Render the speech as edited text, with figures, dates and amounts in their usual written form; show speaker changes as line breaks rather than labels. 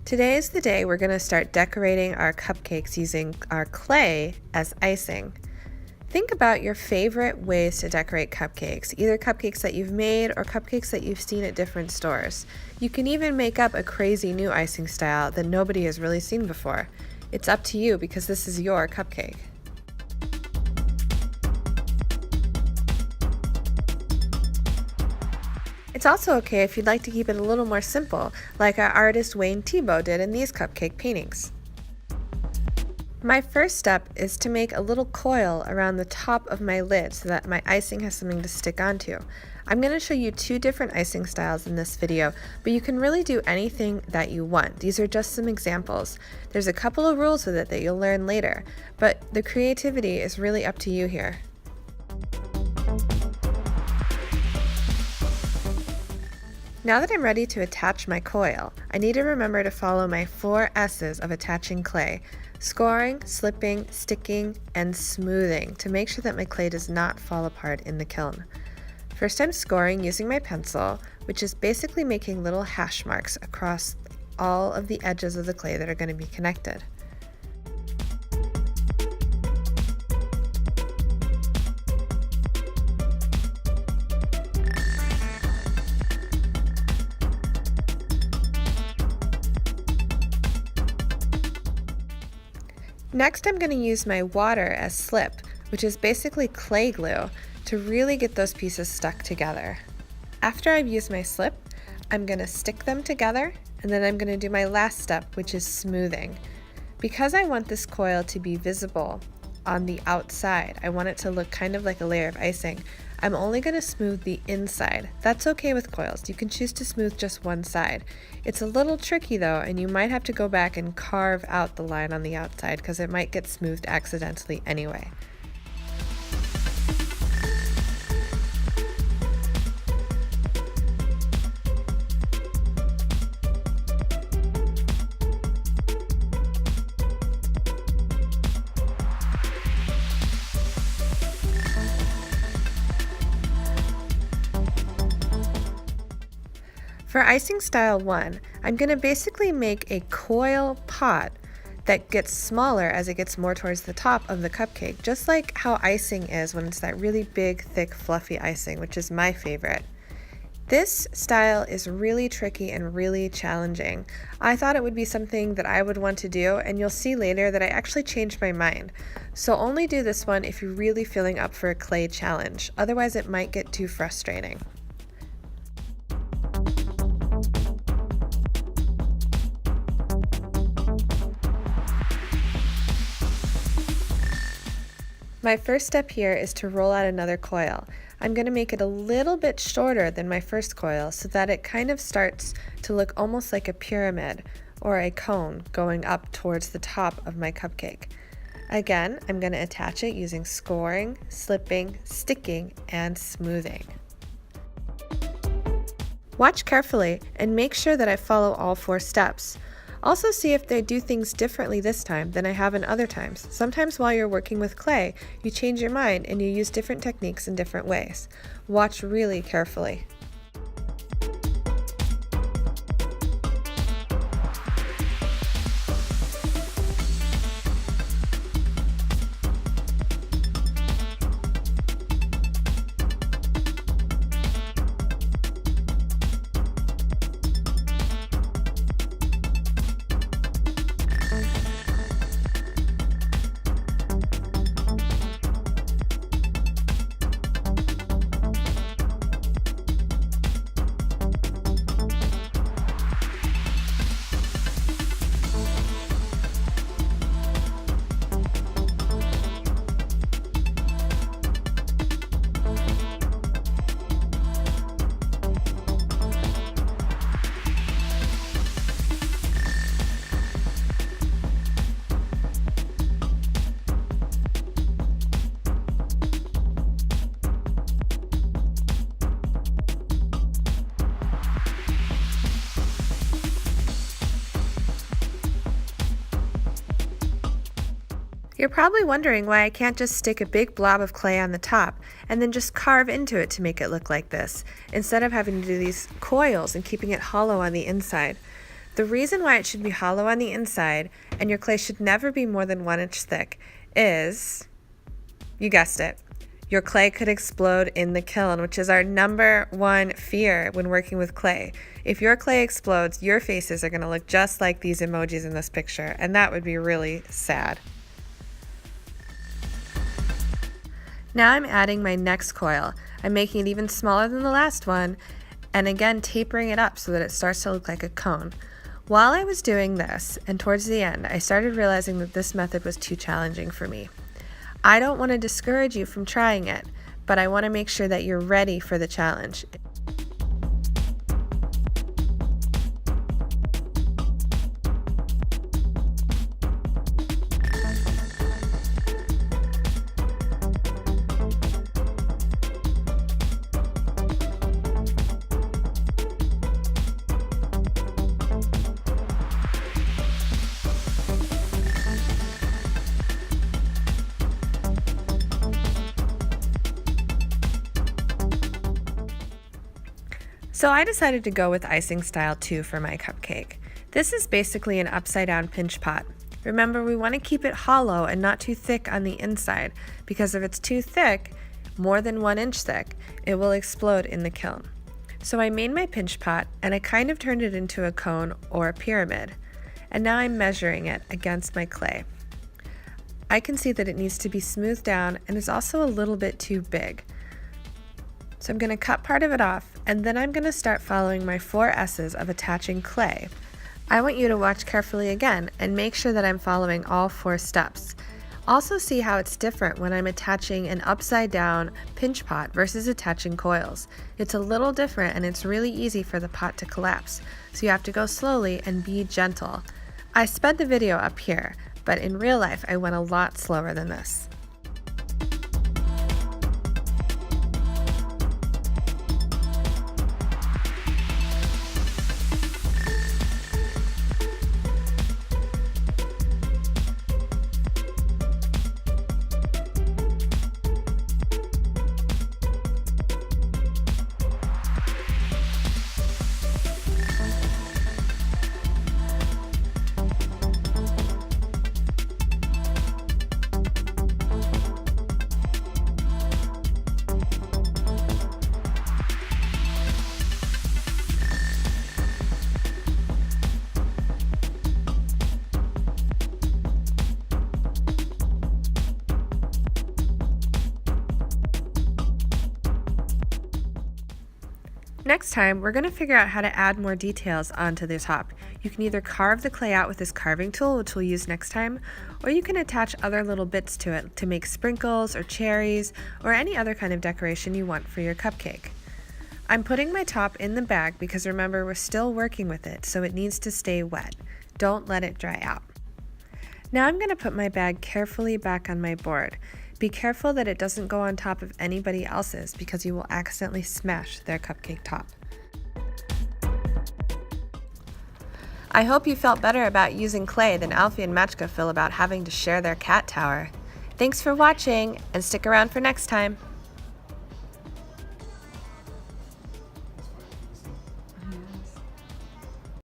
Today is the day we're going to start decorating our cupcakes using our clay as icing. Think about your favorite ways to decorate cupcakes, either cupcakes that you've made or cupcakes that you've seen at different stores. You can even make up a crazy new icing style that nobody has really seen before. It's up to you because this is your cupcake. It's also okay if you'd like to keep it a little more simple, like our artist Wayne Thiebaud did in these cupcake paintings. My first step is to make a little coil around the top of my lid so that my icing has something to stick onto. I'm going to show you two different icing styles in this video, but you can really do anything that you want. These are just some examples. There's a couple of rules with it that you'll learn later, but the creativity is really up to you here. Now that I'm ready to attach my coil, I need to remember to follow my 4 S's of attaching clay: scoring, slipping, sticking, and smoothing to make sure that my clay does not fall apart in the kiln. First, I'm scoring using my pencil, which is basically making little hash marks across all of the edges of the clay that are going to be connected. Next, I'm going to use my water as slip, which is basically clay glue, to really get those pieces stuck together. After I've used my slip, I'm going to stick them together, and then I'm going to do my last step, which is smoothing. Because I want this coil to be visible on the outside, I want it to look kind of like a layer of icing, I'm only going to smooth the inside. That's okay with coils. You can choose to smooth just one side. It's a little tricky though, and you might have to go back and carve out the line on the outside because it might get smoothed accidentally anyway. For Icing Style 1, I'm going to basically make a coil pot that gets smaller as it gets more towards the top of the cupcake, just like how icing is when it's that really big, thick, fluffy icing, which is my favorite. This style is really tricky and really challenging. I thought it would be something that I would want to do, and you'll see later that I actually changed my mind. So only do this one if you're really feeling up for a clay challenge, otherwise it might get too frustrating. My first step here is to roll out another coil. I'm going to make it a little bit shorter than my first coil so that it kind of starts to look almost like a pyramid or a cone going up towards the top of my cupcake. Again, I'm going to attach it using scoring, slipping, sticking, and smoothing. Watch carefully and make sure that I follow all 4 steps. Also see if they do things differently this time than I have in other times. Sometimes while you're working with clay, you change your mind and you use different techniques in different ways. Watch really carefully. You're probably wondering why I can't just stick a big blob of clay on the top and then just carve into it to make it look like this, instead of having to do these coils and keeping it hollow on the inside. The reason why it should be hollow on the inside and your clay should never be more than 1 inch thick is, you guessed it, your clay could explode in the kiln, which is our number one fear when working with clay. If your clay explodes, your faces are going to look just like these emojis in this picture, and that would be really sad. Now I'm adding my next coil. I'm making it even smaller than the last one, and again tapering it up so that it starts to look like a cone. While I was doing this, and towards the end, I started realizing that this method was too challenging for me. I don't want to discourage you from trying it, but I want to make sure that you're ready for the challenge. So I decided to go with Icing Style 2 for my cupcake. This is basically an upside down pinch pot. Remember, we want to keep it hollow and not too thick on the inside, because if it's too thick, more than 1 inch thick, it will explode in the kiln. So I made my pinch pot and I kind of turned it into a cone or a pyramid. And now I'm measuring it against my clay. I can see that it needs to be smoothed down and is also a little bit too big. So I'm going to cut part of it off, and then I'm going to start following my 4 S's of attaching clay. I want you to watch carefully again and make sure that I'm following all 4 steps. Also see how it's different when I'm attaching an upside down pinch pot versus attaching coils. It's a little different and it's really easy for the pot to collapse, so you have to go slowly and be gentle. I sped the video up here, but in real life I went a lot slower than this. Next time, we're going to figure out how to add more details onto the top. You can either carve the clay out with this carving tool, which we'll use next time, or you can attach other little bits to it to make sprinkles or cherries or any other kind of decoration you want for your cupcake. I'm putting my top in the bag because remember, we're still working with it, so it needs to stay wet. Don't let it dry out. Now I'm going to put my bag carefully back on my board. Be careful that it doesn't go on top of anybody else's because you will accidentally smash their cupcake top. I hope you felt better about using clay than Alfie and Machka feel about having to share their cat tower. Thanks for watching, and stick around for next time.